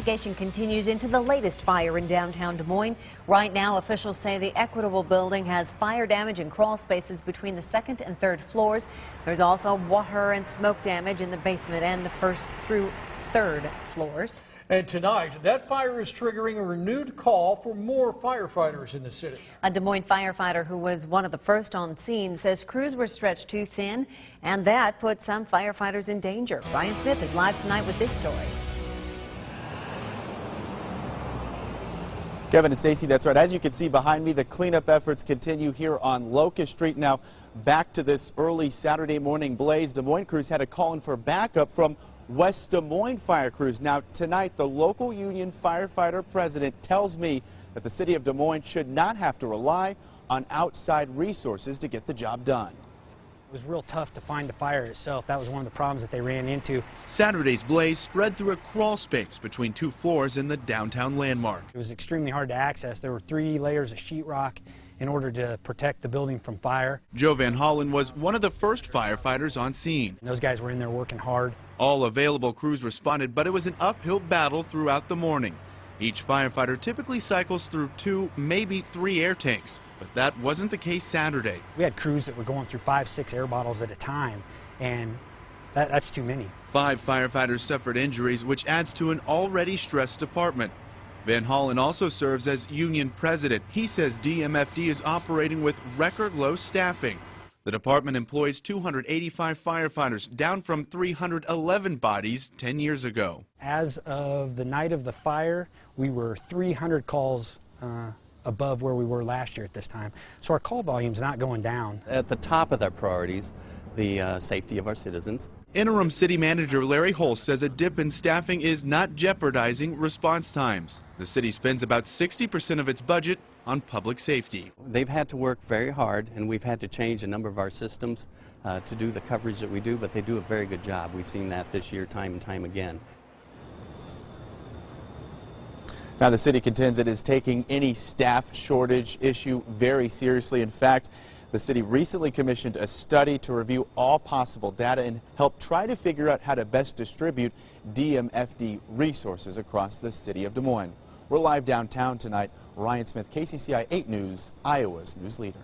investigation continues into the latest fire in downtown Des Moines. Right now, officials say the Equitable building has fire damage in crawl spaces between the second and third floors. There's also water and smoke damage in the basement and the first through third floors. And tonight, that fire is triggering a renewed call for more firefighters in the city. A Des Moines firefighter who was one of the first on scene says crews were stretched too thin, and that put some firefighters in danger. Ryan Smith is live tonight with this story. Kevin and Stacy, that's right. As you can see behind me, the cleanup efforts continue here on Locust Street. Now, back to this early Saturday morning blaze. Des Moines crews had a call in for backup from West Des Moines fire crews. Now, tonight, the local union firefighter president tells me that the city of Des Moines should not have to rely on outside resources to get the job done. It was real tough to find the fire itself. That was one of the problems that they ran into. Saturday's blaze spread through a crawl space between two floors in the downtown landmark. It was extremely hard to access. There were 3 layers of sheetrock in order to protect the building from fire. Joe Van Hollen was one of the first firefighters on scene. And those guys were in there working hard. All available crews responded, but it was an uphill battle throughout the morning. Each firefighter typically cycles through 2, maybe 3 air tanks, but that wasn't the case Saturday. We had crews that were going through 5, 6 air bottles at a time, and that's too many. 5 firefighters suffered injuries, which adds to an already stressed department. Van Hollen also serves as union president. He says DMFD is operating with record low staffing. The department employs 285 firefighters, down from 311 bodies 10 years ago. As of the night of the fire, we were 300 calls above where we were last year at this time. So our call volume's not going down. At the top of their priorities, the safety of our citizens. Interim City Manager Larry Holst says a dip in staffing is not jeopardizing response times. The city spends about 60% of its budget on public safety. They've had to work very hard, and we've had to change a number of our systems to do the coverage that we do, but they do a very good job. We've seen that this year time and time again. Now, the city contends it is taking any staff shortage issue very seriously. In fact, the city recently commissioned a study to review all possible data and help try to figure out how to best distribute DMFD resources across the city of Des Moines. We're live downtown tonight. Ryan Smith, KCCI 8 News, Iowa's news leader.